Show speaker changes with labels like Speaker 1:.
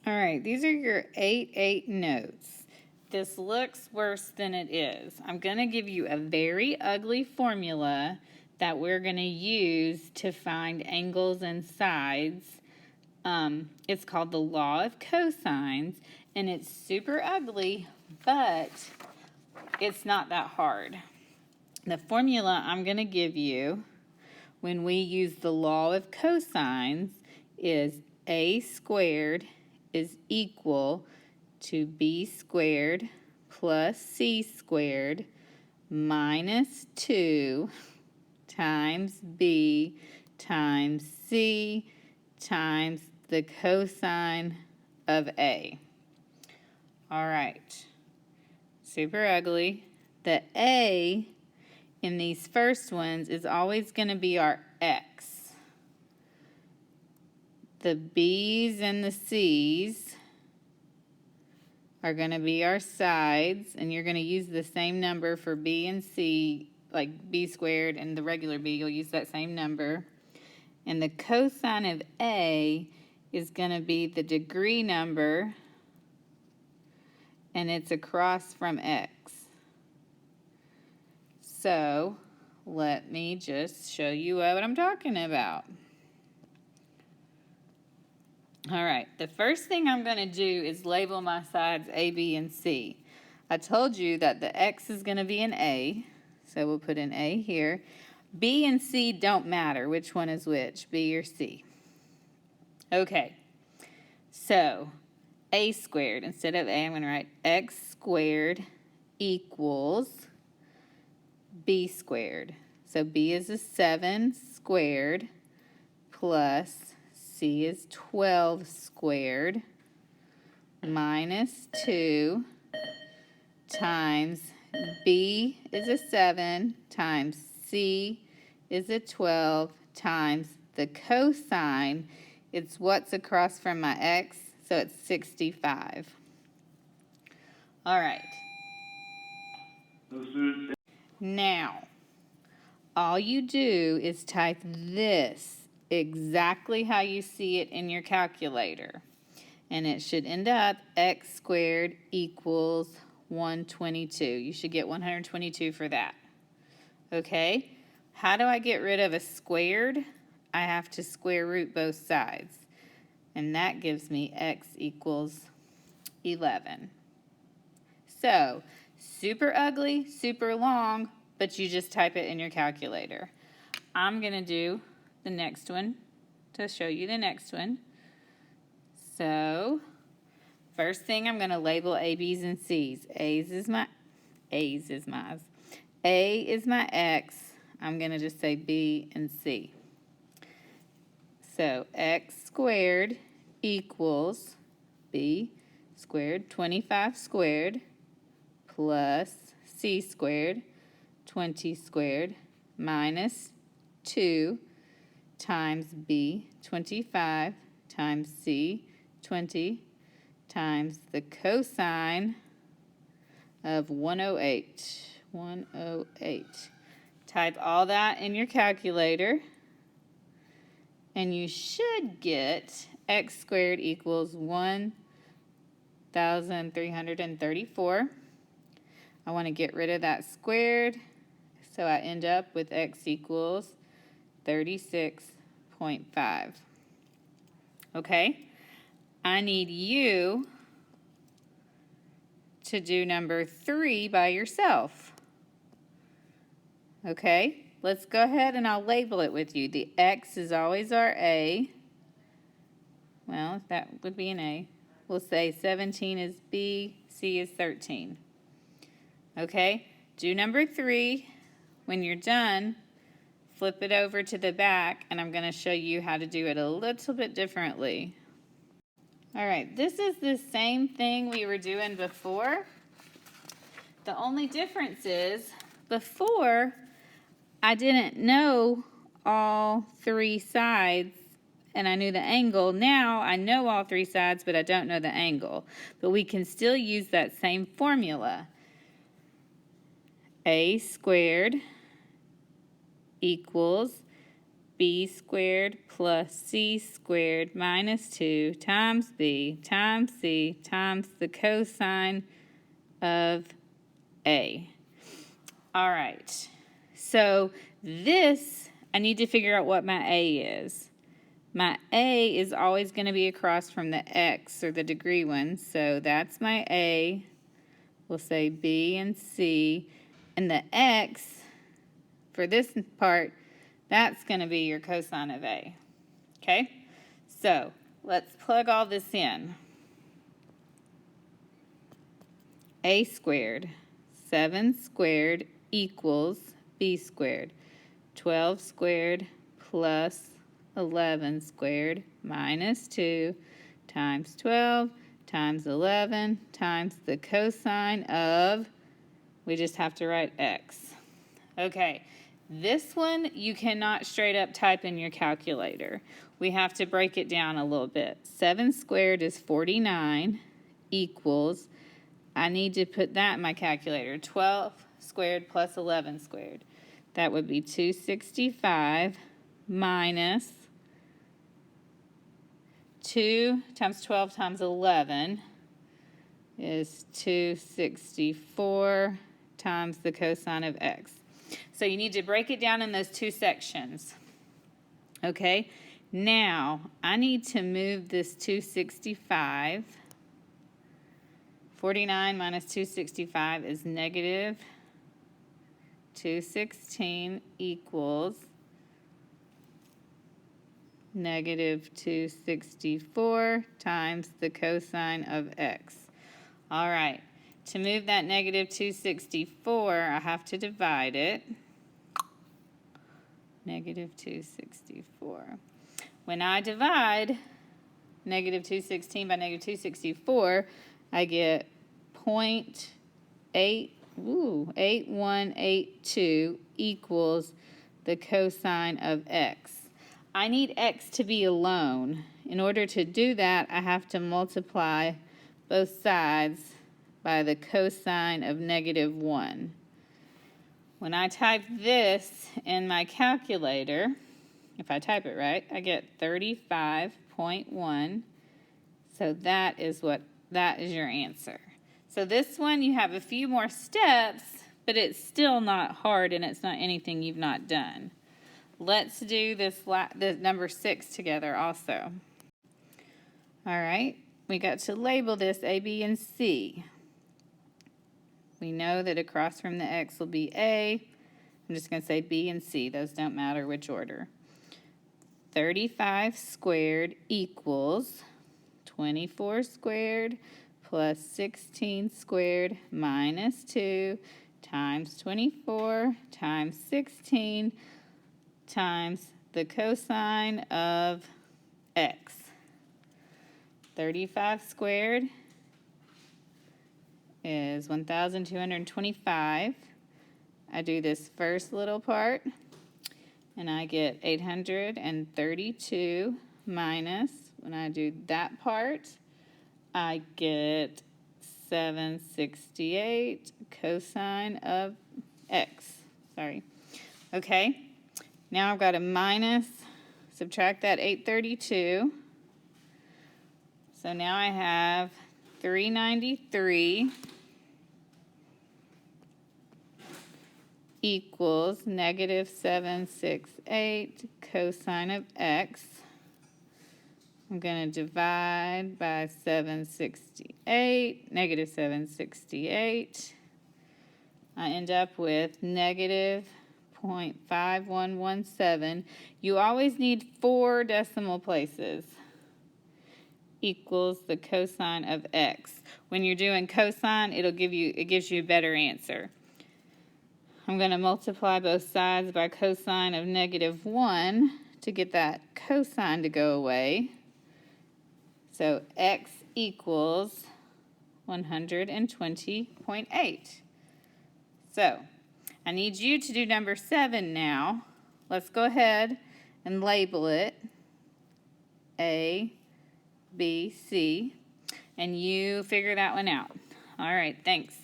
Speaker 1: All right, these are your 8 notes. This looks worse than it is. I'm going to give you a very ugly formula that we're going to use to find angles and sides. It's called the law of cosines, and it's super ugly, but it's not that hard. The formula I'm going to give you when we use the law of cosines is a squared is equal to b squared plus c squared minus 2 times b times c times the cosine of a. All right, super ugly. The a in these first ones is always going to be our x. The b's and the c's are going to be our sides, and you're going to use the same number for b and c, like b squared and the regular b, you'll use that same number. And the cosine of a is going to be the degree number, and it's across from x. So let me just show you what I'm talking about. All right, the first thing I'm going to do is label my sides A, B, and C. I told you that the X is going to be an A, so we'll put an A here. B and C don't matter which one is which, B or C. Okay, so A squared, instead of A, I'm going to write X squared equals B squared. So B is a 7 squared plus C is 12 squared minus 2 times B is a 7 times C is a 12 times the cosine. It's what's across from my X, so it's 65. All right. Now, all you do is type this exactly how you see it in your calculator. And it should end up x squared equals 122. You should get 122 for that. Okay? How do I get rid of a squared? I have to square root both sides. And that gives me x equals 11. So, super ugly, super long, but you just type it in your calculator. I'm going to do the next one to show you the next one. So, first thing I'm going to label A, B's, and C's. A is my X. I'm going to just say B and C. So, X squared equals B squared, 25 squared, plus C squared, 20 squared, minus 2 times B, 25, times C, 20, times the cosine of 108. 108. Type all that in your calculator, and you should get x squared equals 1,334. I want to get rid of that squared, so I end up with x equals 36.5. Okay? I need you to do number 3 by yourself. Okay? Let's go ahead and I'll label it with you. The X is always our A. Well, that would be an A. We'll say 17 is B, C is 13. Okay? Do number 3. When you're done, flip it over to the back, and I'm going to show you how to do it a little bit differently. All right, this is the same thing we were doing before. The only difference is, before, I didn't know all 3 sides, and I knew the angle. Now, I know all 3 sides, but I don't know the angle. But we can still use that same formula. A squared equals b squared plus c squared minus 2 times b times c times the cosine of a. All right, so this, I need to figure out what my a is. My a is always going to be across from the x, or the degree one, so that's my a. We'll say b and c, and the x, for this part, that's going to be your cosine of a. Okay, so let's plug all this in. A squared, 7 squared equals b squared. 12 squared plus 11 squared minus 2 times 12 times 11 times the cosine of, we just have to write x. Okay, this one you cannot straight up type in your calculator. We have to break it down a little bit. 7 squared is 49 equals, I need to put that in my calculator, 12 squared plus 11 squared. That would be 265 minus 2 times 12 times 11 is 264 times the cosine of x. So you need to break it down in those two sections. Okay, now I need to move this 265. 49 minus 265 is negative 216 equals negative 264 times the cosine of x. All right, to move that negative 264, I have to divide it. Negative 264. When I divide negative 216 by negative 264, I get 0.8182 equals the cosine of x. I need x to be alone. In order to do that, I have to multiply both sides by the cosine of negative 1. When I type this in my calculator, if I type it right, I get 35.1. So that is your answer. So this one, you have a few more steps, but it's still not hard and it's not anything you've not done. Let's do this number 6 together also. All right, we got to label this A, B, and C. We know that across from the x will be A. I'm just going to say B and C. Those don't matter which order. 35 squared equals 24 squared plus 16 squared minus 2 times 24 times 16 times the cosine of x. 35 squared is 1,225. I do this first little part, and I get 832 minus, when I do that part, I get 768 cosine of x. Sorry. Okay, now I've got a minus, subtract that 832. So now I have 393 equals negative 768 cosine of x. I'm going to divide by 768, negative 768. I end up with negative 0.5117. You always need 4 decimal places. Equals the cosine of x. When you're doing cosine, it gives you a better answer. I'm going to multiply both sides by cosine of negative 1 to get that cosine to go away. So x equals 120.8. So I need you to do number 7 now. Let's go ahead and label it A, B, C, and you figure that one out. All right, thanks.